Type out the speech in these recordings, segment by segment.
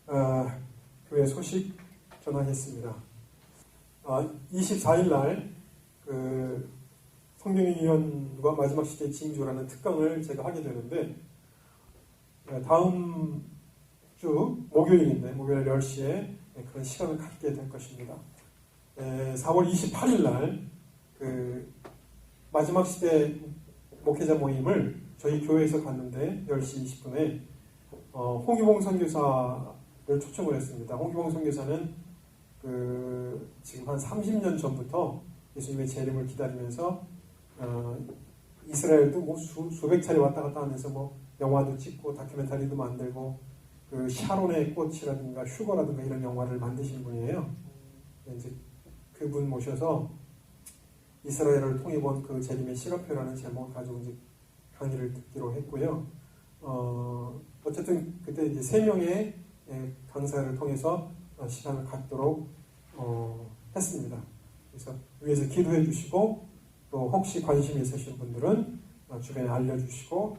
교회 소식 전하겠습니다. 24일 날 성경위원과 마지막 시대 징조라는 특강을 제가 하게 되는데, 다음 주 목요일인데 목요일 10시에 그런 시간을 갖게 될 것입니다. 4월 28일 날 마지막 시대 목회자 모임을 저희 교회에서 갔는데 10시 20분에 홍유봉 선교사를 초청을 했습니다. 홍유봉 선교사는 지금 한 30년 전부터 예수님의 재림을 기다리면서 이스라엘도 수백 차례 왔다 갔다 하면서 영화도 찍고 다큐멘터리도 만들고 샤론의 꽃이라든가 휴거라든가 이런 영화를 만드신 분이에요. 이제 그분 모셔서 이스라엘을 통해 본 그 재림의 시간표라는 제목을 가지고 이제 강의를 듣기로 했고요. 어쨌든 그때 이제 3명의 강사를 통해서 시간을 갖도록 했습니다. 그래서 위에서 기도해 주시고, 또 혹시 관심이 있으신 분들은 주변에 알려주시고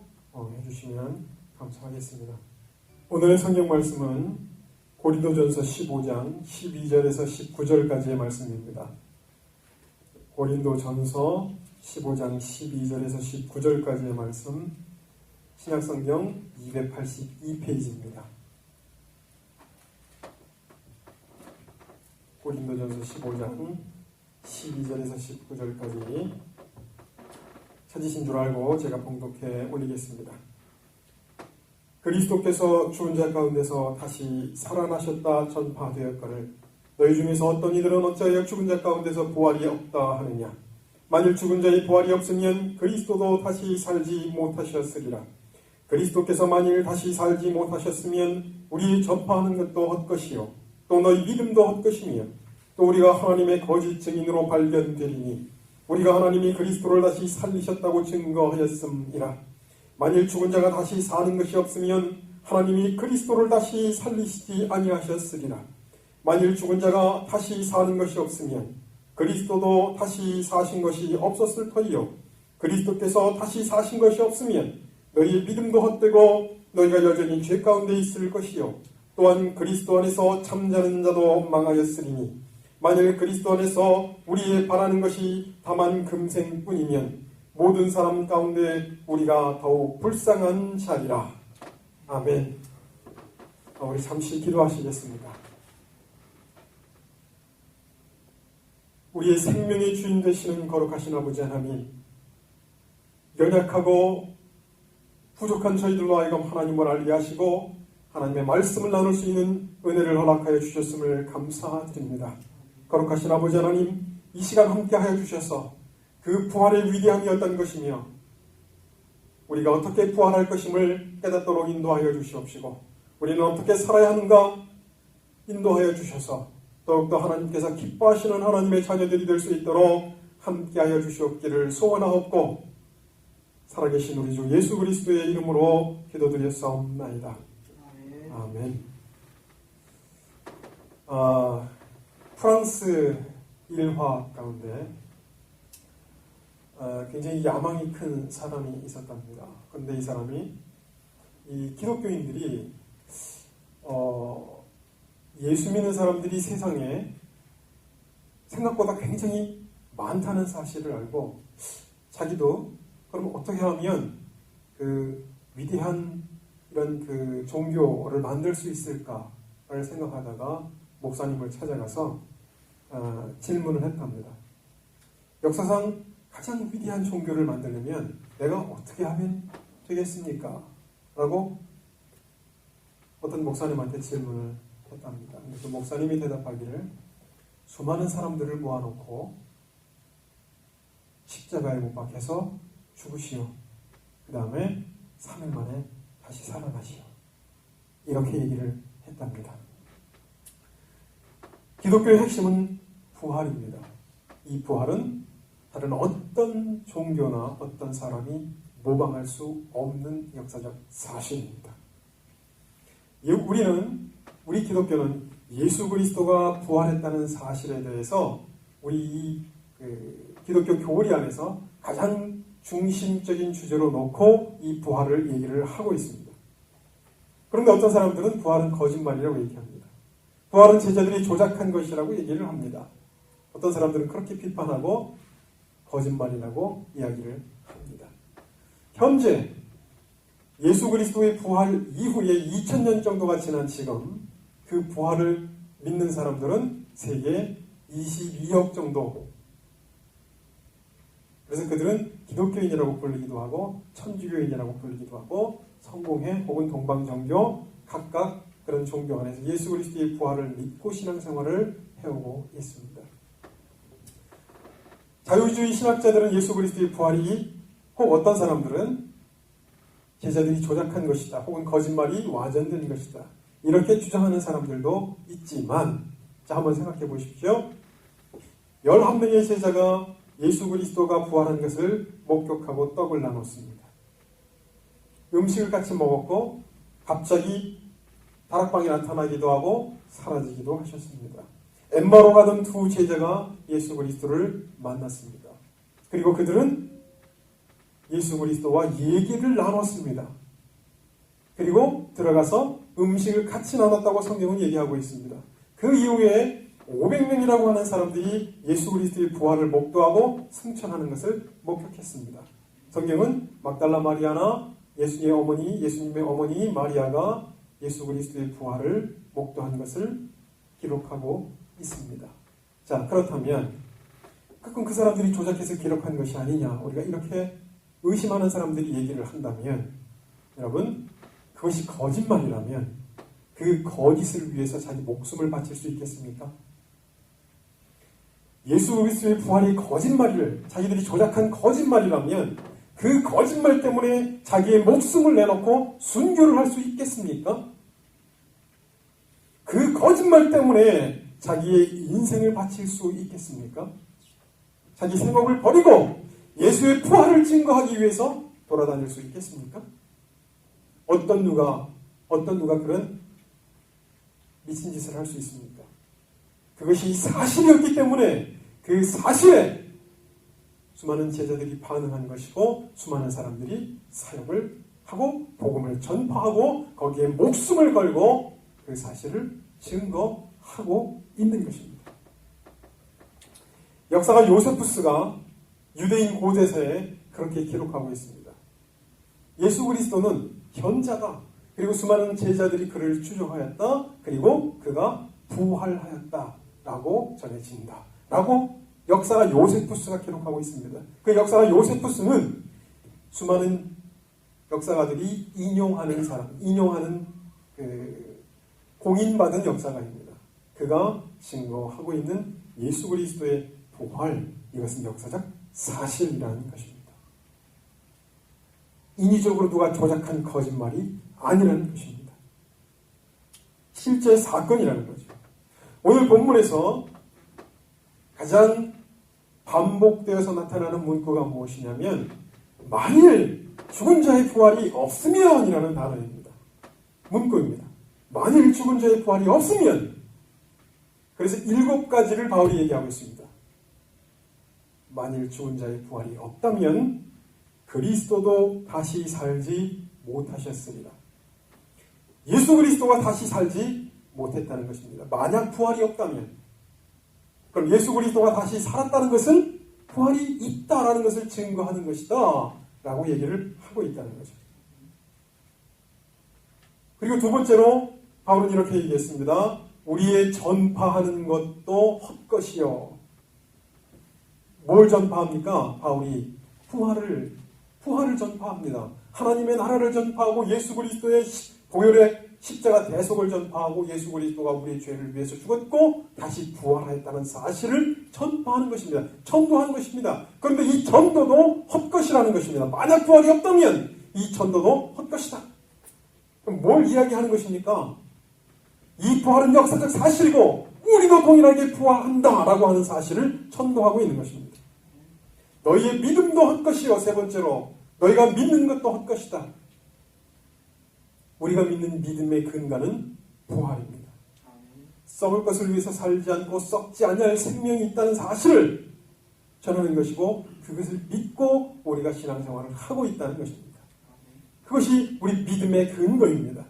해주시면 감사하겠습니다. 오늘의 성경 말씀은 고린도전서 15장 12절에서 19절까지의 말씀입니다. 고린도전서 15장 12절에서 19절까지의 말씀, 신약성경 282페이지입니다. 고린도전서 15장 12절에서 19절까지 찾으신 줄 알고 제가 봉독해 올리겠습니다. 그리스도께서 죽은 자 가운데서 다시 살아나셨다 전파되었거늘 너희 중에서 어떤 이들은 어찌하여 죽은 자 가운데서 부활이 없다 하느냐. 만일 죽은 자의 부활이 없으면 그리스도도 다시 살지 못하셨으리라. 그리스도께서 만일 다시 살지 못하셨으면 우리 전파하는 것도 헛것이요 또 너희 믿음도 헛것이며 또 우리가 하나님의 거짓 증인으로 발견되리니 우리가 하나님이 그리스도를 다시 살리셨다고 증거하였음이라. 만일 죽은 자가 다시 사는 것이 없으면 하나님이 그리스도를 다시 살리시지 아니하셨으리라. 만일 죽은 자가 다시 사는 것이 없으면 그리스도도 다시 사신 것이 없었을 터이요 그리스도께서 다시 사신 것이 없으면 너희의 믿음도 헛되고 너희가 여전히 죄 가운데 있을 것이요 또한 그리스도 안에서 잠자는 자도 망하였으리니 만일 그리스도 안에서 우리의 바라는 것이 다만 금생뿐이면 모든 사람 가운데 우리가 더욱 불쌍한 자리라. 아멘. 우리 잠시 기도하시겠습니다. 우리의 생명의 주인 되시는 거룩하신 아버지 하나님, 연약하고 부족한 저희들로 하여금 하나님을 알게 하시고 하나님의 말씀을 나눌 수 있는 은혜를 허락하여 주셨음을 감사드립니다. 거룩하신 아버지 하나님, 이 시간 함께하여 주셔서 그 부활의 위대함이 어떤 것이며 우리가 어떻게 부활할 것임을 깨닫도록 인도하여 주시옵시고 우리는 어떻게 살아야 하는가 인도하여 주셔서 더욱더 하나님께서 기뻐하시는 하나님의 자녀들이 될 수 있도록 함께하여 주시옵기를 소원하옵고 살아계신 우리 주 예수 그리스도의 이름으로 기도드렸사옵나이다. 아멘. 프랑스 일화 가운데 굉장히 야망이 큰 사람이 있었답니다. 그런데 이 사람이 이 기독교인들이 예수 믿는 사람들이 세상에 생각보다 굉장히 많다는 사실을 알고 자기도 그럼 어떻게 하면 위대한 이런 종교를 만들 수 있을까를 생각하다가 목사님을 찾아가서 질문을 했답니다. 역사상 가장 위대한 종교를 만들려면 내가 어떻게 하면 되겠습니까? 라고 어떤 목사님한테 질문을 했답니다. 그 목사님이 대답하기를 수많은 사람들을 모아놓고 십자가에 못 박혀서 죽으시오. 그 다음에 3일 만에 다시 살아나시오. 이렇게 얘기를 했답니다. 기독교의 핵심은 부활입니다. 이 부활은 다른 어떤 종교나 어떤 사람이 모방할 수 없는 역사적 사실입니다. 우리 기독교는 예수 그리스도가 부활했다는 사실에 대해서 우리 기독교 교리 안에서 가장 중심적인 주제로 놓고 이 부활을 얘기를 하고 있습니다. 그런데 어떤 사람들은 부활은 거짓말이라고 얘기합니다. 부활은 제자들이 조작한 것이라고 얘기를 합니다. 어떤 사람들은 그렇게 비판하고 거짓말이라고 이야기를 합니다. 현재 예수 그리스도의 부활 이후에 2000년 정도가 지난 지금 그 부활을 믿는 사람들은 세계 22억 정도. 그래서 그들은 기독교인이라고 불리기도 하고 천주교인이라고 불리기도 하고 성공회 혹은 동방정교 각각 그런 종교 안에서 예수 그리스도의 부활을 믿고 신앙생활을 해오고 있습니다. 자유주의 신학자들은 예수 그리스도의 부활이 혹 어떤 사람들은 제자들이 조작한 것이다 혹은 거짓말이 와전된 것이다 이렇게 주장하는 사람들도 있지만 자 한번 생각해 보십시오. 11명의 제자가 예수 그리스도가 부활한 것을 목격하고 떡을 나눴습니다. 음식을 같이 먹었고 갑자기 다락방이 나타나기도 하고 사라지기도 하셨습니다. 엠마로 가던 두 제자가 예수 그리스도를 만났습니다. 그리고 그들은 예수 그리스도와 얘기를 나눴습니다. 그리고 들어가서 음식을 같이 나눴다고 성경은 얘기하고 있습니다. 그 이후에 500명이라고 하는 사람들이 예수 그리스도의 부활을 목도하고 승천하는 것을 목격했습니다. 성경은 막달라 마리아나 예수님의 어머니 마리아가 예수 그리스도의 부활을 목도한 것을 기록하고 있습니다. 자, 그렇다면 그럼 그 사람들이 조작해서 기록한 것이 아니냐 우리가 이렇게 의심하는 사람들이 얘기를 한다면 여러분 그것이 거짓말이라면 그 거짓을 위해서 자기 목숨을 바칠 수 있겠습니까? 예수 그리스도의 부활이 거짓말을 자기들이 조작한 거짓말이라면 그 거짓말 때문에 자기의 목숨을 내놓고 순교를 할 수 있겠습니까? 그 거짓말 때문에 자기의 인생을 바칠 수 있겠습니까? 자기 생업을 버리고 예수의 부활을 증거하기 위해서 돌아다닐 수 있겠습니까? 어떤 누가 그런 미친 짓을 할 수 있습니까? 그것이 사실이었기 때문에 그 사실에 수많은 제자들이 반응한 것이고 수많은 사람들이 사역을 하고 복음을 전파하고 거기에 목숨을 걸고 그 사실을 증거하고 있는 것입니다. 역사가 요세푸스가 유대인 고대서에 그렇게 기록하고 있습니다. 예수 그리스도는 현자다. 그리고 수많은 제자들이 그를 추종하였다. 그리고 그가 부활하였다. 라고 전해진다. 라고 역사가 요세푸스가 기록하고 있습니다. 그 역사가 요세푸스는 수많은 역사가들이 인용하는 공인받은 역사가입니다. 그가 증거하고 있는 예수 그리스도의 부활, 이것은 역사적 사실이라는 것입니다. 인위적으로 누가 조작한 거짓말이 아니라는 것입니다. 실제 사건이라는 거죠. 오늘 본문에서 가장 반복되어서 나타나는 문구가 무엇이냐면 만일 죽은 자의 부활이 없으면 이라는 단어입니다. 문구입니다. 만일 죽은 자의 부활이 없으면 그래서 7가지를 바울이 얘기하고 있습니다. 만일 죽은 자의 부활이 없다면 그리스도도 다시 살지 못하셨으리라. 예수 그리스도가 다시 살지 못했다는 것입니다. 만약 부활이 없다면 그럼 예수 그리스도가 다시 살았다는 것은 부활이 있다라는 것을 증거하는 것이다 라고 얘기를 하고 있다는 거죠. 그리고 두 번째로 바울은 이렇게 얘기했습니다. 우리의 전파하는 것도 헛것이요. 뭘 전파합니까? 바울이 부활을 전파합니다. 하나님의 나라를 전파하고 예수 그리스도의 보혈의 십자가 대속을 전파하고 예수 그리스도가 우리의 죄를 위해서 죽었고 다시 부활하였다는 사실을 전파하는 것입니다. 전도하는 것입니다. 그런데 이 전도도 헛것이라는 것입니다. 만약 부활이 없다면 이 전도도 헛것이다. 그럼 뭘 이야기하는 것입니까? 이 부활은 역사적 사실이고 우리도 동일하게 부활한다라고 하는 사실을 전도하고 있는 것입니다. 너희의 믿음도 헛것이요. 세 번째로 너희가 믿는 것도 헛것이다. 우리가 믿는 믿음의 근간은 부활입니다. 썩을 것을 위해서 살지 않고 썩지 아니할 생명이 있다는 사실을 전하는 것이고 그것을 믿고 우리가 신앙생활을 하고 있다는 것입니다. 그것이 우리 믿음의 근거입니다.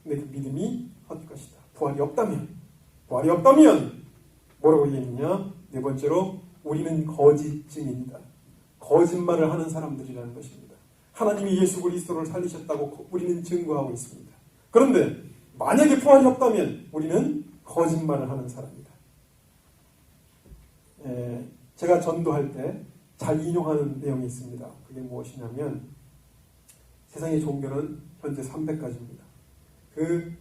근데 그 믿음이 헛것이다. 부활이 없다면 뭐라고 얘기했느냐? 네 번째로 우리는 거짓 증인이다. 거짓말을 하는 사람들이라는 것입니다. 하나님이 예수 그리스도를 살리셨다고 우리는 증거하고 있습니다. 그런데 만약에 부활이 없다면 우리는 거짓말을 하는 사람이다. 제가 전도할 때 잘 인용하는 내용이 있습니다. 그게 무엇이냐면 세상의 종교는 현재 300가지입니다. 그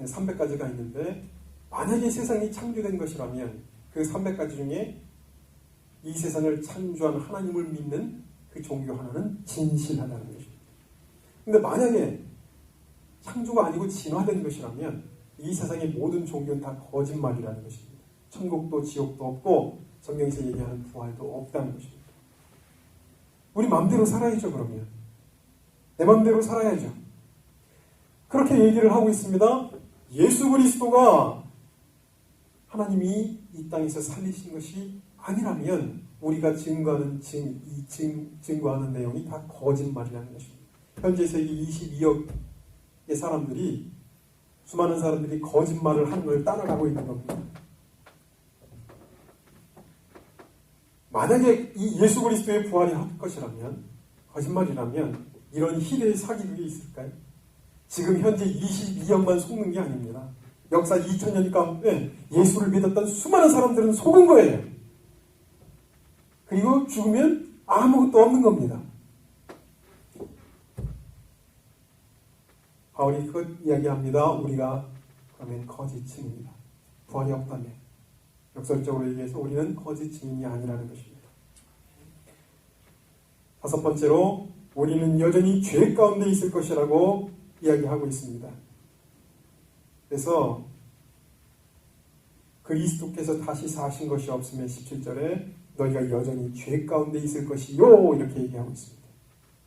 300가지가 있는데 만약에 세상이 창조된 것이라면 그 300가지 중에 이 세상을 창조한 하나님을 믿는 그 종교 하나는 진실하다는 것입니다. 근데 만약에 창조가 아니고 진화된 것이라면 이 세상의 모든 종교는 다 거짓말이라는 것입니다. 천국도 지옥도 없고 성경에서 얘기하는 부활도 없다는 것입니다. 우리 마음대로 살아야죠. 그러면 내 마음대로 살아야죠. 그렇게 얘기를 하고 있습니다. 예수 그리스도가 하나님이 이 땅에서 살리신 것이 아니라면 우리가 증거하는 증거하는 내용이 다 거짓말이라는 것입니다. 현재 세계 22억의 사람들이 수많은 사람들이 거짓말을 하는 걸 따라가고 있는 겁니다. 만약에 이 예수 그리스도의 부활이 할 것이라면 거짓말이라면 이런 희대의 사기극이 있을까요? 지금 현재 22억만 속는 게 아닙니다. 역사 2000년 가운데 예수를 믿었던 수많은 사람들은 속은 거예요. 그리고 죽으면 아무것도 없는 겁니다. 바울이 그것 이야기합니다. 우리가 그러면 거짓 증인이다. 부활이 없다면 역설적으로 얘기해서 우리는 거짓 증인이 아니라는 것입니다. 다섯 번째로 우리는 여전히 죄 가운데 있을 것이라고 이야기하고 있습니다. 그래서 그리스도께서 다시 사신 것이 없으면 17절에 너희가 여전히 죄 가운데 있을 것이요 이렇게 얘기하고 있습니다.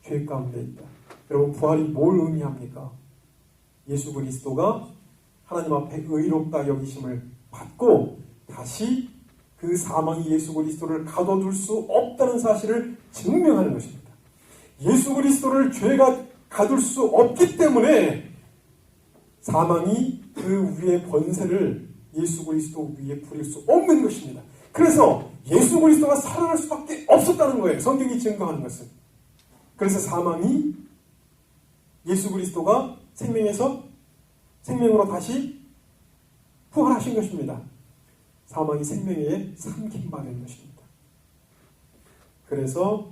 죄 가운데 있다. 여러분 부활이 뭘 의미합니까? 예수 그리스도가 하나님 앞에 의롭다 여기심을 받고 다시 그 사망이 예수 그리스도를 가둬둘 수 없다는 사실을 증명하는 것입니다. 예수 그리스도를 죄가 가둘 수 없기 때문에 사망이 그 위의 권세를 예수 그리스도 위에 부릴 수 없는 것입니다. 그래서 예수 그리스도가 살아날 수밖에 없었다는 거예요. 성경이 증거하는 것은. 그래서 사망이 예수 그리스도가 생명에서 생명으로 다시 부활하신 것입니다. 사망이 생명에 삼킴받은 것입니다. 그래서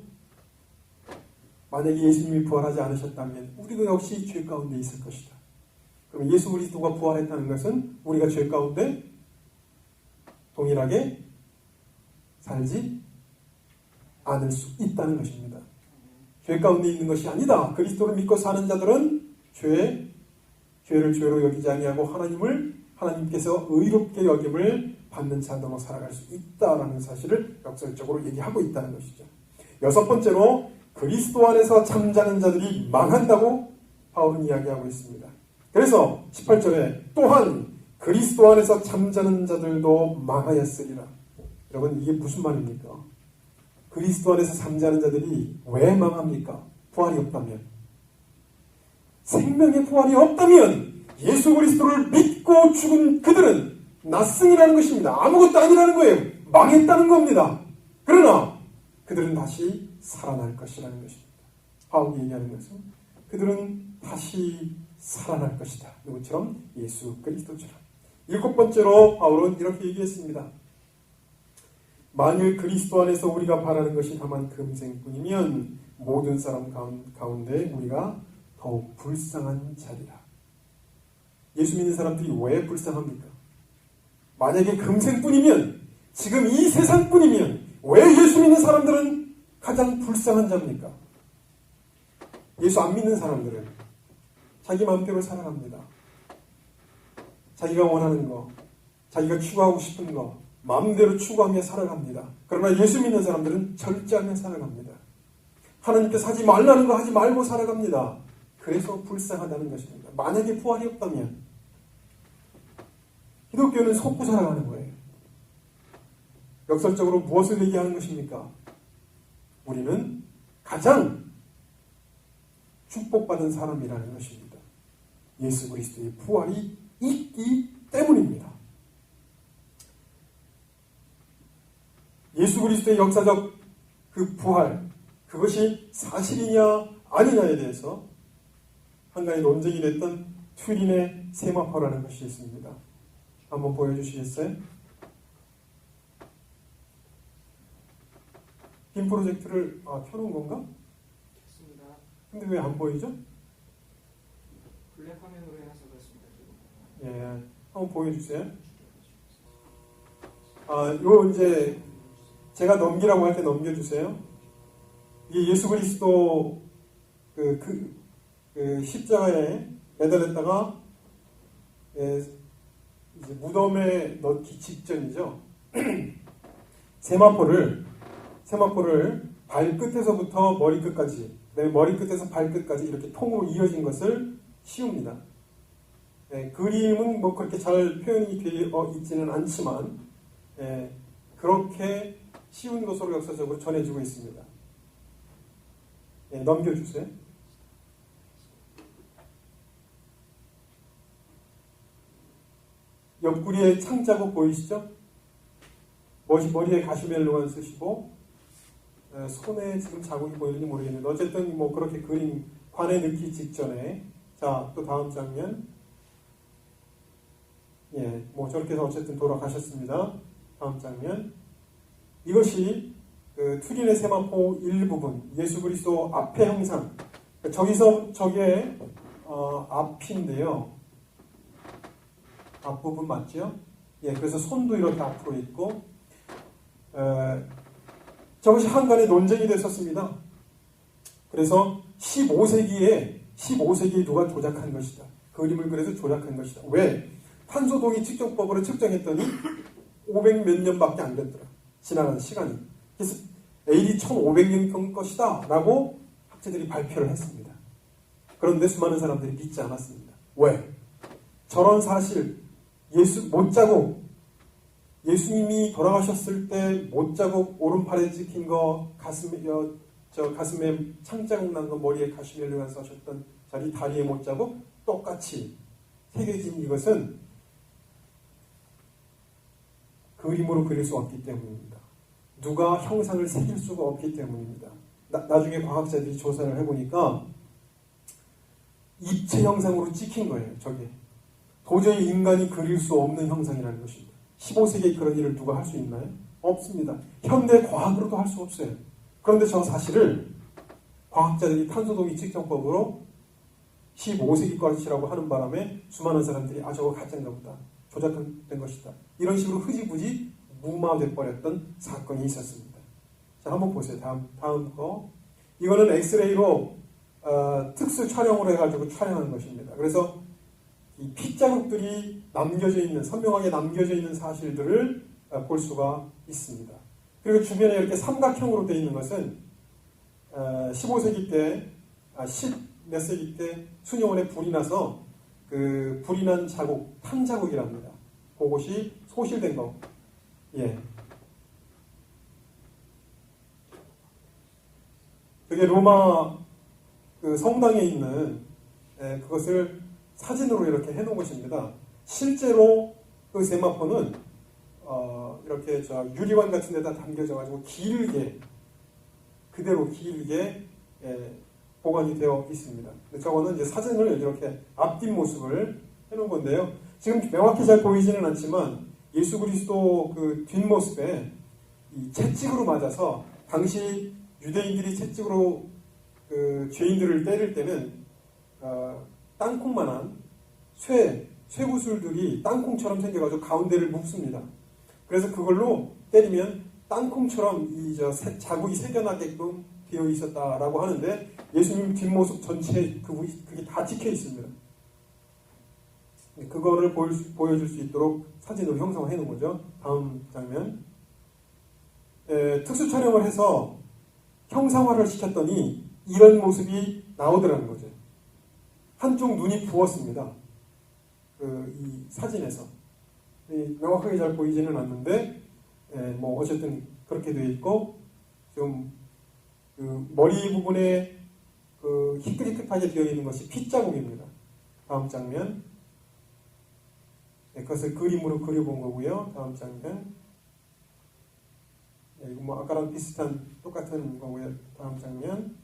만약에 예수님이 부활하지 않으셨다면 우리도 역시 죄 가운데 있을 것이다. 그럼 예수 그리스도가 부활했다는 것은 우리가 죄 가운데 동일하게 살지 않을 수 있다는 것입니다. 죄 가운데 있는 것이 아니다. 그리스도를 믿고 사는 자들은 죄를 죄로 여기지 아니하고 하나님께서 의롭게 여김을 받는 자들로 살아갈 수 있다라는 사실을 역설적으로 얘기하고 있다는 것이죠. 여섯 번째로 그리스도 안에서 잠자는 자들이 망한다고 바울은 이야기하고 있습니다. 그래서 18절에 또한 그리스도 안에서 잠자는 자들도 망하였으리라. 여러분 이게 무슨 말입니까? 그리스도 안에서 잠자는 자들이 왜 망합니까? 부활이 없다면. 생명의 부활이 없다면 예수 그리스도를 믿고 죽은 그들은 낫승이라는 것입니다. 아무것도 아니라는 거예요. 망했다는 겁니다. 그러나 그들은 다시 살아날 것이라는 것입니다. 바울이 얘기하는 것은 그들은 다시 살아날 것이다. 누구처럼? 예수 그리스도처럼. 일곱 번째로 바울은 이렇게 얘기했습니다. 만일 그리스도 안에서 우리가 바라는 것이 다만 금생뿐이면 모든 사람 가운데 우리가 더욱 불쌍한 자리라. 예수 믿는 사람들이 왜 불쌍합니까? 만약에 금생뿐이면, 지금 이 세상뿐이면 왜 예수 믿는 사람들은 가장 불쌍한 자입니까? 예수 안 믿는 사람들은 자기 마음대로 살아갑니다. 자기가 원하는 거, 자기가 추구하고 싶은 거 마음대로 추구하며 살아갑니다. 그러나 예수 믿는 사람들은 절제하며 살아갑니다. 하나님께서 하지 말라는 거 하지 말고 살아갑니다. 그래서 불쌍하다는 것입니다. 만약에 부활이 없다면 기독교는 속고 살아가는 거예요. 역설적으로 무엇을 얘기하는 것입니까? 우리는 가장 축복받은 사람이라는 것입니다. 예수 그리스도의 부활이 있기 때문입니다. 예수 그리스도의 역사적 그 부활, 그것이 사실이냐 아니냐에 대해서 한간에 논쟁이 됐던 튜린의 세마포라는 것이 있습니다. 한번 보여주시겠어요? 빔 프로젝트를 켜놓은 건가? 됐습니다. 근데 왜 안 보이죠? 블랙 화면으로 해서 그렇습니다. 예, 한번 보여주세요. 요 이제 제가 넘기라고 할 때 넘겨주세요. 이 예수 그리스도 그 십자가에 매달렸다가 이제 무덤에 넣기 직전이죠. 세마포를 발끝에서부터 머리끝까지, 그다음에 머리끝에서 발끝까지 이렇게 통으로 이어진 것을 씌웁니다. 그림은 뭐 그렇게 잘 표현이 되어 있지는 않지만 그렇게 씌운 것으로 역사적으로 전해지고 있습니다. 넘겨주세요. 옆구리에 창자국 보이시죠? 머리에 가시멜로만 쓰시고 손에 지금 자국이 보이는지 모르겠는데 어쨌든 뭐 그렇게 그림 관에 넣기 직전에 자, 또 다음 장면. 뭐 저렇게 해서 어쨌든 돌아가셨습니다. 다음 장면. 이것이 그 튜린의 세마포 일부분, 예수 그리스도 앞의 형상. 저기서 저게 앞인데요. 앞부분 맞죠? 그래서 손도 이렇게 앞으로 있고 저것이 한간에 논쟁이 됐었습니다. 그래서 15세기에 누가 조작한 것이다. 그림을 그래서 조작한 것이다. 왜? 탄소동의 측정법으로 측정했더니 500 몇 년밖에 안 됐더라. 지나간 시간이. 그래서 AD 1500년 것이다 라고 학자들이 발표를 했습니다. 그런데 수많은 사람들이 믿지 않았습니다. 왜? 저런 사실, 못자국, 예수님이 돌아가셨을 때 못자국 오른팔에 찍힌 거, 가슴에 창자국 난 거, 머리에 가시멜로가 써셨던 자리, 다리에 못자국 똑같이 새겨진 이것은 그림으로 그릴 수 없기 때문입니다. 누가 형상을 새길 수가 없기 때문입니다. 나중에 과학자들이 조사를 해보니까 입체 형상으로 찍힌 거예요. 저게 도저히 인간이 그릴 수 없는 형상이라는 것입니다. 15세기에 그런 일을 누가 할 수 있나요? 없습니다. 현대 과학으로도 할 수 없어요. 그런데 저 사실을 과학자들이 탄소동의 측정법으로 15세기 것이라고 하는 바람에 수많은 사람들이 저거 가짜인가 보다. 조작된 것이다. 이런 식으로 흐지부지 무마돼 버렸던 사건이 있었습니다. 자, 한번 보세요. 다음 거. 이거는 엑스레이로 특수 촬영을 해가지고 촬영한 것입니다. 그래서 이 핏자국들이 선명하게 남겨져 있는 사실들을 볼 수가 있습니다. 그리고 주변에 이렇게 삼각형으로 되어 있는 것은 15세기 때, 10몇 세기 때 수녀원에 불이 나서 그 불이 난 자국, 탄자국이랍니다. 그것이 소실된 거. 그게 로마 그 성당에 있는 그것을 사진으로 이렇게 해놓은 것입니다. 실제로 그 세마포는 이렇게 유리관 같은 데다 담겨져가지고 그대로 길게 보관이 되어 있습니다. 저거는 이제 사진을 이렇게 앞뒷 모습을 해놓은 건데요. 지금 명확히 잘 보이지는 않지만 예수 그리스도 그 뒷모습에 이 채찍으로 맞아서 당시 유대인들이 채찍으로 그 죄인들을 때릴 때는 땅콩만한 쇠구슬들이 땅콩처럼 생겨가지고 가운데를 묶습니다. 그래서 그걸로 때리면 땅콩처럼 자국이 새겨나게끔 되어 있었다라고 하는데 예수님 뒷모습 전체에 그게 다 찍혀 있습니다. 그거를 보여줄 수 있도록 사진으로 형성해 놓은 거죠. 다음 장면. 특수 촬영을 해서 형상화를 시켰더니 이런 모습이 나오더라는 거죠. 한쪽 눈이 부었습니다. 이 사진에서. 명확하게 잘 보이지는 않는데, 뭐 어쨌든 그렇게 되어 있고, 지금 그 머리 부분에 그 희끗희끗하게 되어 있는 것이 핏자국입니다. 다음 장면. 네, 그것을 그림으로 그려본 거고요. 다음 장면. 네, 이거 뭐 아까랑 비슷한 똑같은 거고요. 다음 장면.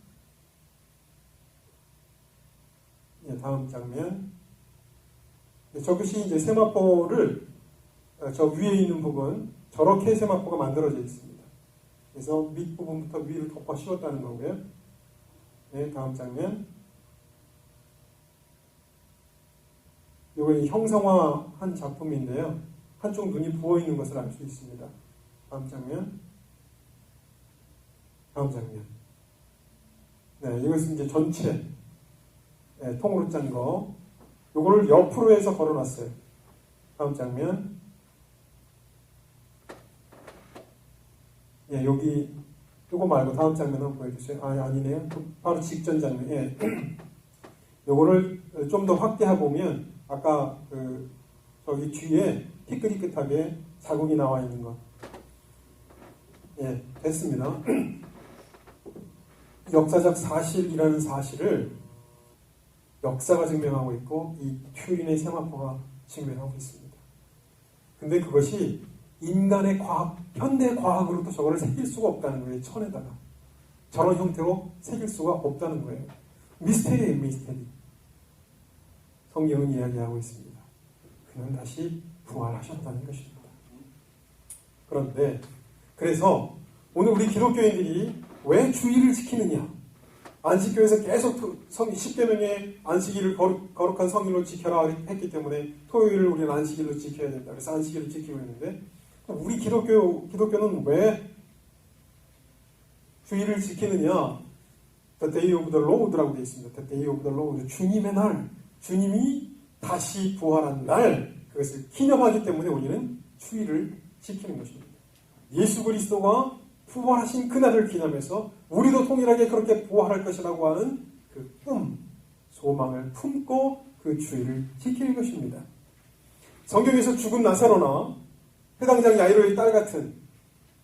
네, 다음 장면. 네, 저것이 이제 세마포를 저 위에 있는 부분 저렇게 세마포가 만들어져 있습니다. 그래서 밑부분부터 위를 덮어 씌웠다는 거고요. 네, 다음 장면. 이건 형상화한 작품인데요. 한쪽 눈이 부어 있는 것을 알 수 있습니다. 다음 장면. 다음 장면. 네, 이것은 이제 전체 통으로 짠 거. 요거를 옆으로 해서 걸어놨어요. 다음 장면. 예, 여기 요거 말고 다음 장면 한번 보여주세요. 아니네요. 바로 직전 장면. 예. 요거를 좀 더 확대해 보면 아까 저기 뒤에 희끗희끗하게 자국이 나와 있는 것. 예, 됐습니다. 역사적 사실이라는 사실을 역사가 증명하고 있고 이 튜린의 세마포가 증명하고 있습니다. 근데 그것이 인간의 과학, 현대 과학으로도 저거를 새길 수가 없다는 거예요. 천에다가. 저런 형태로 새길 수가 없다는 거예요. 미스테리예요, 미스테리. 성경은 이야기하고 있습니다. 그는 다시 부활하셨다는 것입니다. 그런데 그래서 오늘 우리 기독교인들이 왜 주일을 지키느냐? 안식교에서 계속 10계명의 안식일을 거룩한 성일로 지켜라 했기 때문에 토요일을 우리는 안식일로 지켜야 된다. 그래서 안식일을 지키고 있는데 우리 기독교는 왜 주일을 지키느냐? The Day of the Lord라고 되어 있습니다. The Day of the Lord, 주님의 날, 주님이 다시 부활한 날, 그것을 기념하기 때문에 우리는 주일을 지키는 것입니다. 예수 그리스도가 부활하신 그날을 기념해서 우리도 동일하게 그렇게 부활할 것이라고 하는 그 꿈, 소망을 품고 그 주일을 지키는 것입니다. 성경에서 죽은 나사로나 회당장 야이로의 딸 같은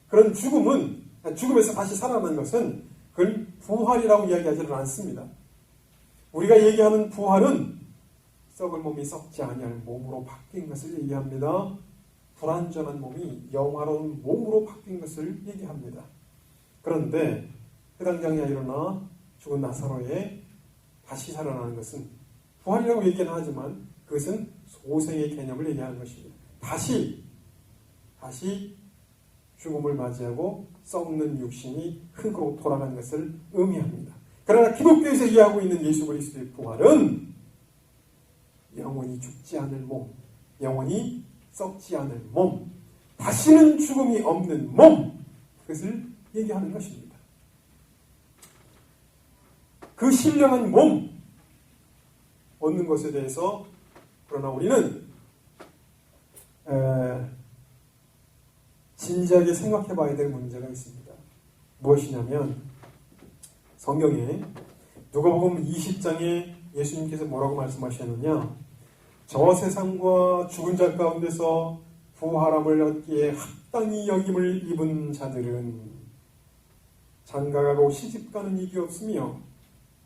그런 죽음에서 다시 살아난 것은 그걸 부활이라고 이야기하지는 않습니다. 우리가 얘기하는 부활은 썩을 몸이 썩지 아니할 몸으로 바뀐 것을 얘기합니다. 불완전한 몸이 영화로운 몸으로 바뀐 것을 얘기합니다. 그런데 회당장 야이로나 죽은 나사로의 다시 살아나는 것은 부활이라고 얘기는 하지만 그것은 소생의 개념을 얘기하는 것입니다. 다시 죽음을 맞이하고 썩는 육신이 흙으로 돌아간 것을 의미합니다. 그러나 기독교에서 이해하고 있는 예수 그리스도의 부활은 영원히 죽지 않을 몸, 영원히 썩지 않을 몸, 다시는 죽음이 없는 몸, 그것을 얘기하는 것입니다. 그 신령한 몸 얻는 것에 대해서 그러나 우리는 진지하게 생각해 봐야 될 문제가 있습니다. 무엇이냐면 성경에 누가복음 20장에 예수님께서 뭐라고 말씀하셨느냐? 저 세상과 죽은 자 가운데서 부활함을 얻기에 합당히 여김을 입은 자들은 장가가고 시집가는 일이 없으며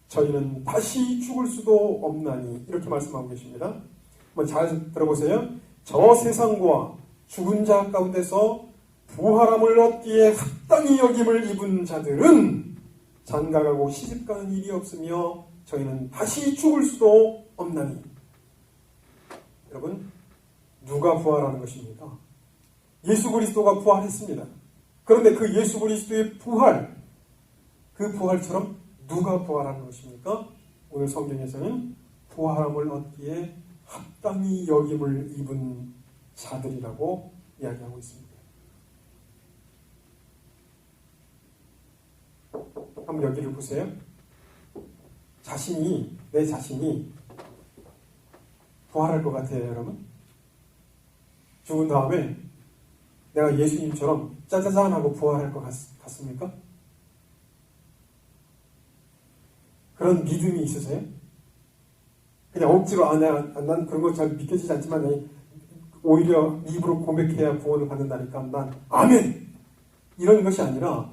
저희는 다시 죽을 수도 없나니, 이렇게 말씀하고 계십니다. 한번 잘 들어보세요. 저 세상과 죽은 자 가운데서 부활함을 얻기에 합당히 여김을 입은 자들은 장가가고 시집가는 일이 없으며 저희는 다시 죽을 수도 없나니. 여러분, 누가 부활하는 것입니까? 예수 그리스도가 부활했습니다. 그런데 그 예수 그리스도의 부활, 그 부활처럼 누가 부활하는 것입니까? 오늘 성경에서는 부활함을 얻기에 합당히 여김을 입은 자들이라고 이야기하고 있습니다. 한번 여기를 보세요. 내 자신이 부활할 것 같아요, 여러분? 죽은 다음에 내가 예수님처럼 짜자잔 하고 부활할 것 같습니까? 그런 믿음이 있으세요? 그냥 억지로 난 그런 거 잘 믿겨지지 않지만 오히려 입으로 고백해야 구원을 받는다니까 난 아멘! 이런 것이 아니라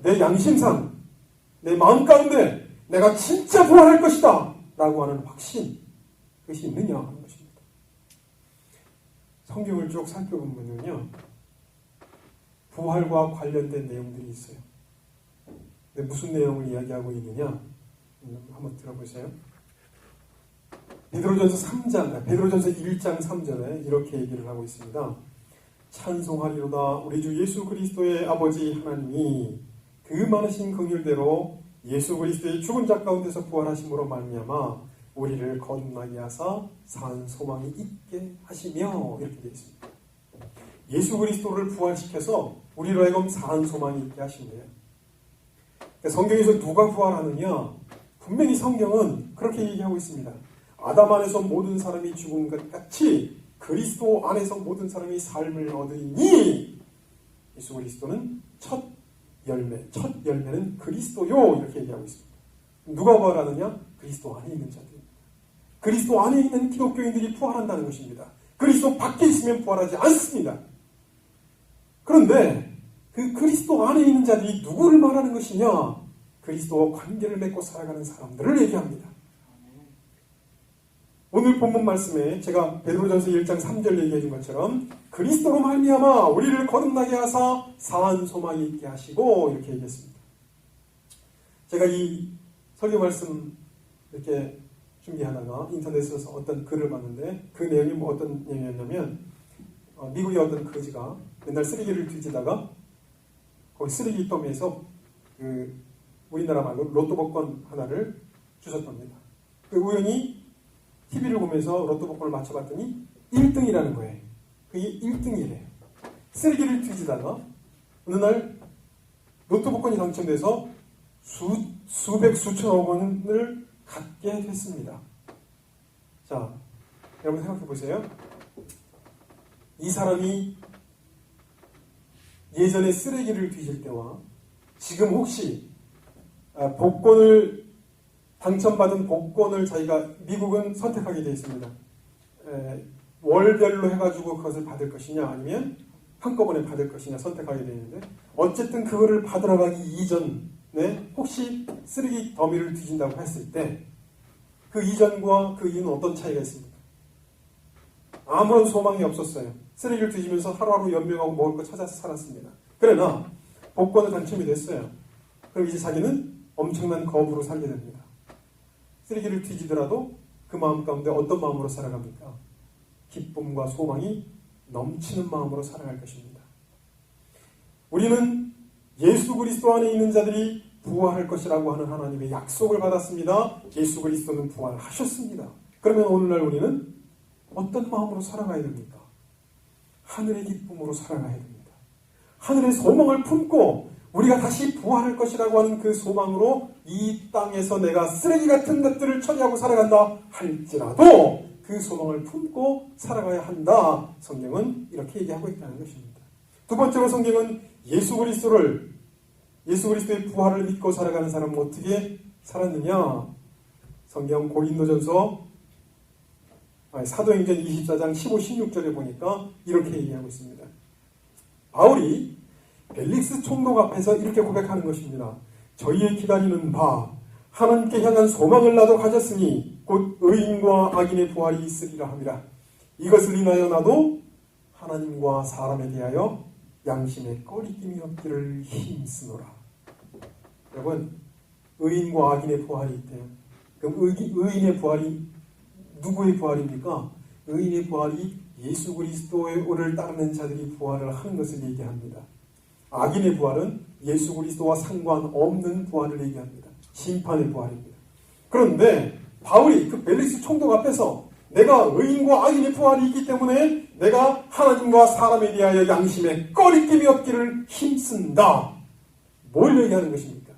내 양심상 내 마음 가운데 내가 진짜 부활할 것이다 라고 하는 확신, 그것이 있느냐 하는 것입니다. 성경을 쭉 살펴보면요, 부활과 관련된 내용들이 있어요. 근데 무슨 내용을 이야기하고 있느냐 한번 들어보세요. 베드로전서 3장, 베드로전서 1장 3절에 이렇게 얘기를 하고 있습니다. 찬송하리로다 우리 주 예수 그리스도의 아버지 하나님이 그 많으신 긍휼대로 예수 그리스도의 죽은 자 가운데서 부활하심으로 말미암아 우리를 거듭나게 하사 산 소망이 있게 하시며, 이렇게 되어 있습니다. 예수 그리스도를 부활시켜서 우리로 하여금 산 소망이 있게 하신대요. 성경에서 누가 부활하느냐? 분명히 성경은 그렇게 얘기하고 있습니다. 아담 안에서 모든 사람이 죽은 것 같이 그리스도 안에서 모든 사람이 삶을 얻으니 예수 그리스도는 첫 열매는 그리스도요, 이렇게 얘기하고 있습니다. 누가 부활하느냐? 그리스도 안에 있는 자들입니다. 그리스도 안에 있는 기독교인들이 부활한다는 것입니다. 그리스도 밖에 있으면 부활하지 않습니다. 그런데 그 그리스도 안에 있는 자들이 누구를 말하는 것이냐? 그리스도와 관계를 맺고 살아가는 사람들을 얘기합니다. 오늘 본문 말씀에 제가 베드로전서 1장 3절 얘기해 준 것처럼 그리스도로 말미암아 우리를 거듭나게 하사 산 소망이 있게 하시고, 이렇게 얘기했습니다. 제가 이 설교 말씀 이렇게 준비하다가 인터넷에서 어떤 글을 봤는데 그 내용이 어떤 내용이었냐면, 미국의 어떤 거지가 맨날 쓰레기를 뒤지다가 거기 쓰레기 더미에서 우리나라 말고 로또 복권 하나를 주셨답니다. 우연히 TV를 보면서 로또 복권을 맞춰봤더니 1등이라는 거예요. 그게 1등이래요. 쓰레기를 뒤지다가 어느 날 로또 복권이 당첨돼서 수백 수천억 원을 갖게 됐습니다. 자, 여러분 생각해 보세요. 이 사람이 예전에 쓰레기를 뒤질 때와 지금 혹시 복권을 당첨받은 복권을 자기가, 미국은 선택하게 되어 있습니다. 월별로 해가지고 그것을 받을 것이냐 아니면 한꺼번에 받을 것이냐 선택하게 되는데, 어쨌든 그거를 받으러 가기 이전에 혹시 쓰레기 더미를 뒤진다고 했을 때 그 이전과 그 이후는 어떤 차이가 있습니까? 아무런 소망이 없었어요. 쓰레기를 뒤지면서 하루하루 연명하고 먹을 거 찾아서 살았습니다. 그러나 복권을 당첨이 됐어요. 그럼 이제 자기는 엄청난 거부로 살게 됩니다. 쓰레기를 뒤지더라도 그 마음 가운데 어떤 마음으로 살아갑니까? 기쁨과 소망이 넘치는 마음으로 살아갈 것입니다. 우리는 예수 그리스도 안에 있는 자들이 부활할 것이라고 하는 하나님의 약속을 받았습니다. 예수 그리스도는 부활하셨습니다. 그러면 오늘날 우리는 어떤 마음으로 살아가야 됩니까? 하늘의 기쁨으로 살아가야 됩니다. 하늘의 소망을 품고 우리가 다시 부활할 것이라고 하는 그 소망으로 이 땅에서 내가 쓰레기 같은 것들을 처리하고 살아간다 할지라도 그 소망을 품고 살아가야 한다. 성경은 이렇게 얘기하고 있다는 것입니다. 두 번째로 성경은 예수 그리스도의 부활을 믿고 살아가는 사람은 어떻게 살았느냐? 성경 고린도전서 사도행전 24장 15, 16절에 보니까 이렇게 얘기하고 있습니다. 바울이 벨릭스 총독 앞에서 이렇게 고백하는 것입니다. 저희의 기다리는 바 하나님께 향한 소망을 나도 가졌으니 곧 의인과 악인의 부활이 있으리라 함이라. 이것을 인하여 나도 하나님과 사람에 대하여 양심의 꺼리낌이 없기를 힘쓰노라. 여러분, 의인과 악인의 부활이 있대요. 그럼 의인의 부활이 누구의 부활입니까? 의인의 부활이 예수 그리스도를 따르는 자들이 부활을 하는 것을 얘기합니다. 악인의 부활은 예수 그리스도와 상관없는 부활을 얘기합니다. 심판의 부활입니다. 그런데 바울이 그 벨릭스 총독 앞에서 내가 의인과 악인의 부활이 있기 때문에 내가 하나님과 사람에 대하여 양심에 꺼리낌이 없기를 힘쓴다. 뭘 얘기하는 것입니까?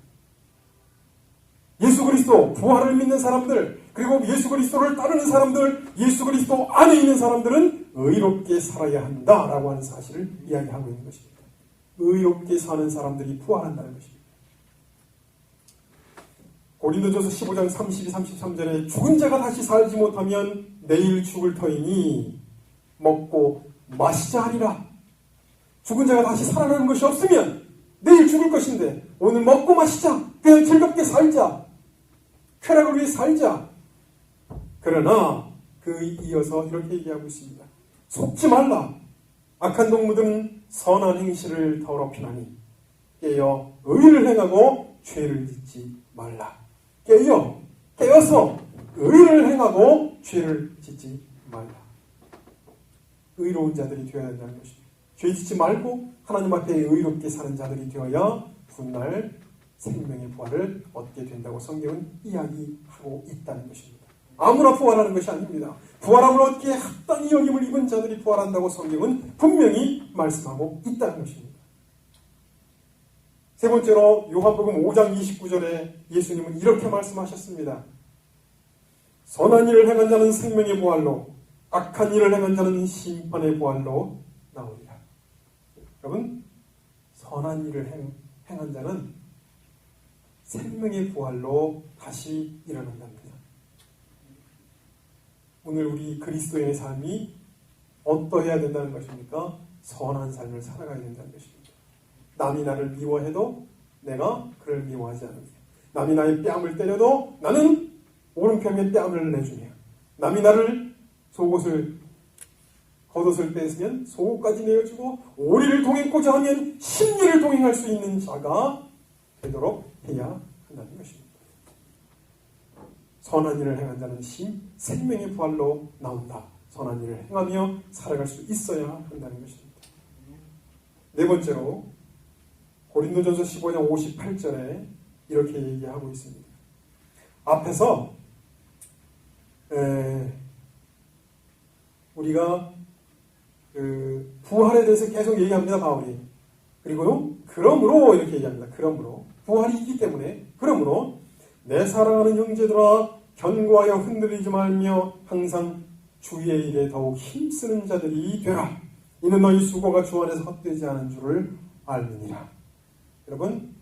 예수 그리스도 부활을 믿는 사람들, 그리고 예수 그리스도를 따르는 사람들, 예수 그리스도 안에 있는 사람들은 의롭게 살아야 한다라고 하는 사실을 이야기하고 있는 것입니다. 의롭게 사는 사람들이 부활한다는 것입니다. 고린도전서 15장 32, 33절에 죽은 자가 다시 살지 못하면 내일 죽을 터이니 먹고 마시자 하리라. 죽은 자가 다시 살아나는 것이 없으면 내일 죽을 것인데 오늘 먹고 마시자. 그냥 즐겁게 살자. 쾌락을 위해 살자. 그러나 그 이어서 이렇게 얘기하고 있습니다. 속지 말라. 악한 동무들은 선한 행실을 더럽히나니 깨어 의를 행하고 죄를 짓지 말라. 깨어서 의를 행하고 죄를 짓지 말라. 의로운 자들이 되어야 한다는 것입니다. 죄 짓지 말고 하나님 앞에 의롭게 사는 자들이 되어야 훗날 생명의 부활을 얻게 된다고 성경은 이야기하고 있다는 것입니다. 아무나 부활하는 것이 아닙니다. 부활함을 얻기에 합당히 여김을 입은 자들이 부활한다고 성경은 분명히 말씀하고 있다는 것입니다. 세 번째로 요한복음 5장 29절에 예수님은 이렇게 말씀하셨습니다. 선한 일을 행한 자는 생명의 부활로, 악한 일을 행한 자는 심판의 부활로 나오리라. 여러분, 선한 일을 행한 자는 생명의 부활로 다시 일어난답니다. 오늘 우리 그리스도인의 삶이 어떠해야 된다는 것입니까? 선한 삶을 살아가야 된다는 것입니다. 남이 나를 미워해도 내가 그를 미워하지 않으며, 남이 나의 뺨을 때려도 나는 오른편에 뺨을 내주며, 남이 나를 겉옷을 뺏으면 속옷까지 내어주고, 오리를 동행코자 하면 십리를 동행할 수 있는 자가 되도록 해야 한다는 것입니다. 선한 일을 행한 자는 생명의 부활로 나온다. 선한 일을 행하며 살아갈 수 있어야 한다는 것입니다. 네 번째로 고린도전서 15장 58절에 이렇게 얘기하고 있습니다. 앞에서 우리가 부활에 대해서 계속 얘기합니다, 바울이. 그리고요, 그러므로 이렇게 얘기합니다. 그러므로 부활이 있기 때문에, 그러므로 내 사랑하는 형제들아 견고하여 흔들리지 말며 항상 주의 일에 더욱 힘쓰는 자들이 되라. 이는 너희 수고가 주 안에서 헛되지 않은 줄을 알느니라. 여러분,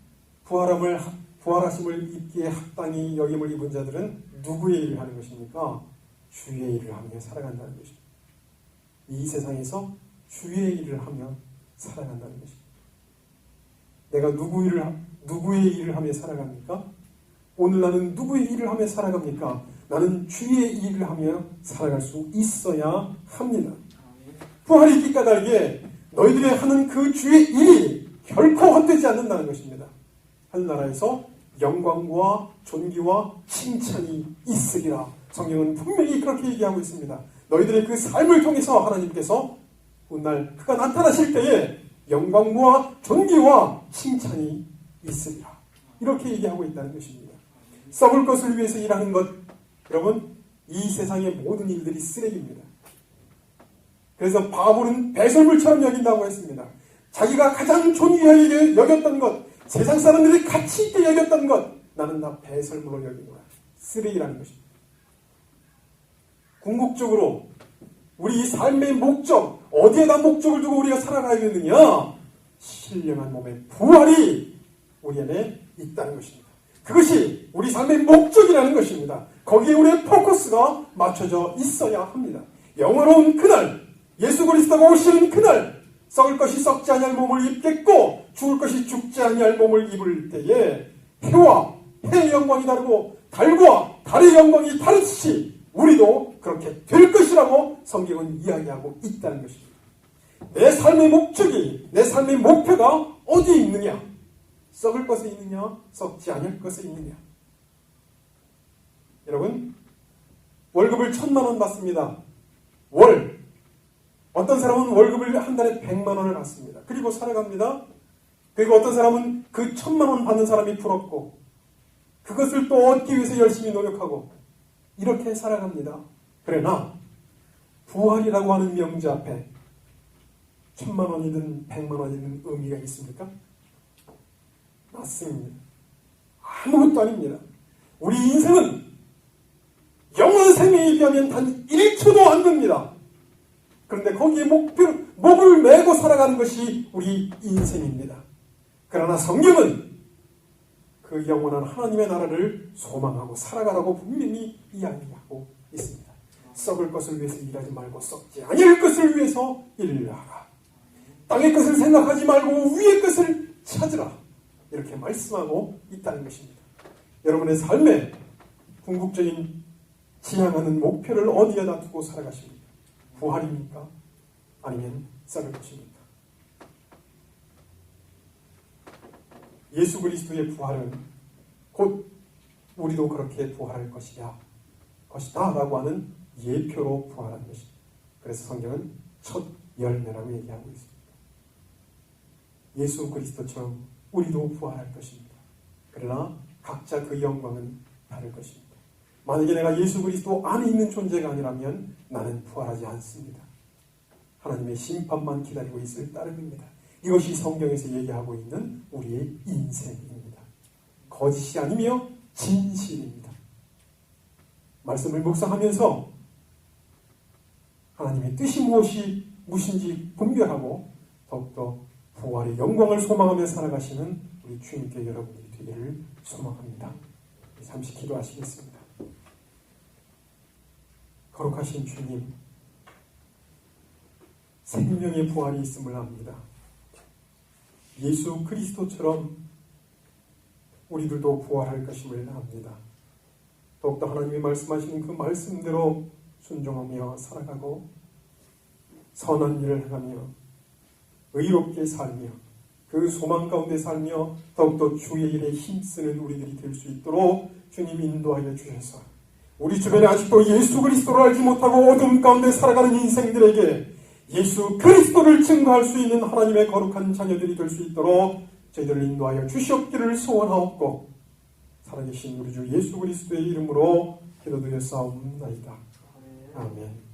부활하심을 입기에 합당히 여김을 입은 자들은 누구의 일을 하는 것입니까? 주의 일을 하며 살아간다는 것입니다. 이 세상에서 주의 일을 하며 살아간다는 것입니다. 내가 누구의 일을 하며 살아갑니까? 오늘 나는 누구의 일을 하며 살아갑니까? 나는 주의 일을 하며 살아갈 수 있어야 합니다. 부활이 있기 까닭에 너희들이 하는 그 주의 일이 결코 헛되지 않는다는 것입니다. 하늘나라에서 영광과 존귀와 칭찬이 있으리라. 성경은 분명히 그렇게 얘기하고 있습니다. 너희들의 그 삶을 통해서 하나님께서 훗날 그가 나타나실 때에 영광과 존귀와 칭찬이 있으리라. 이렇게 얘기하고 있다는 것입니다. 썩을 것을 위해서 일하는 것, 여러분, 이 세상의 모든 일들이 쓰레기입니다. 그래서 바울은 배설물처럼 여긴다고 했습니다. 자기가 가장 존귀하게 여겼던 것, 세상 사람들이 가치 있게 여겼던 것, 나는 다 배설물로 여긴 거야. 쓰레기라는 것입니다. 궁극적으로 우리 삶의 목적, 어디에다 목적을 두고 우리가 살아가야 되느냐? 신령한 몸의 부활이 우리 안에 있다는 것입니다. 그것이 우리 삶의 목적이라는 것입니다. 거기에 우리의 포커스가 맞춰져 있어야 합니다. 영원로운 그날, 예수 그리스도가 오시는 그날, 썩을 것이 썩지 아니할 몸을 입겠고 죽을 것이 죽지 아니할 몸을 입을 때에 해와 해의 영광이 다르고 달과 달의 영광이 다르듯이 우리도 그렇게 될 것이라고 성경은 이야기하고 있다는 것입니다. 내 삶의 목적이, 내 삶의 목표가 어디에 있느냐? 썩을 것에 있느냐? 썩지 않을 것에 있느냐? 여러분, 월급을 1,000만 원 받습니다. 어떤 사람은 월급을 한 달에 100만 원을 받습니다. 그리고 살아갑니다. 그리고 어떤 사람은 그 1,000만 원 받는 사람이 부럽고 그것을 또 얻기 위해서 열심히 노력하고 이렇게 살아갑니다. 그러나 부활이라고 하는 명제 앞에 1,000만 원이든 100만 원이든 의미가 있습니까? 맞습니다. 아무것도 아닙니다. 우리 인생은 영원 생명에 비하면 단 1초도 안 됩니다. 그런데 거기에 목을 메고 살아가는 것이 우리 인생입니다. 그러나 성경은 그 영원한 하나님의 나라를 소망하고 살아가라고 분명히 이야기하고 있습니다. 썩을 것을 위해서 일하지 말고 썩지 아니할 것을 위해서 일을 하라. 땅의 것을 생각하지 말고 위의 것을 찾으라. 이렇게 말씀하고 있다는 것입니다. 여러분의 삶에 궁극적인 지향하는 목표를 어디에다 두고 살아가십니까? 부활입니까? 아니면 썩을 것입니까? 예수 그리스도의 부활은 곧 우리도 그렇게 부활할 것이다 라고 하는 예표로 부활한 것입니다. 그래서 성경은 첫 열매라고 얘기하고 있습니다. 예수 그리스도처럼 우리도 부활할 것입니다. 그러나 각자 그 영광은 다를 것입니다. 만약에 내가 예수 그리스도 안에 있는 존재가 아니라면 나는 부활하지 않습니다. 하나님의 심판만 기다리고 있을 따름입니다. 이것이 성경에서 얘기하고 있는 우리의 인생입니다. 거짓이 아니며 진실입니다. 말씀을 묵상하면서 하나님의 뜻이 무엇인지 분별하고 더욱더 부활의 영광을 소망하며 살아가시는 우리 주님께 여러분들이 되기를 소망합니다. 잠시 기도하시겠습니다. 거룩하신 주님, 생명의 부활이 있음을 압니다. 예수 그리스도처럼 우리들도 부활할 것임을 압니다. 더욱더 하나님이 말씀하시는 그 말씀대로 순종하며 살아가고 선한 일을 행하며 의롭게 살며 그 소망 가운데 살며 더욱더 주의 일에 힘쓰는 우리들이 될 수 있도록 주님 인도하여 주셔서 우리 주변에 아직도 예수 그리스도를 알지 못하고 어둠 가운데 살아가는 인생들에게 예수 그리스도를 증거할 수 있는 하나님의 거룩한 자녀들이 될 수 있도록 저희들을 인도하여 주시옵기를 소원하옵고 살아계신 우리 주 예수 그리스도의 이름으로 기도드렸사옵나이다. 아멘.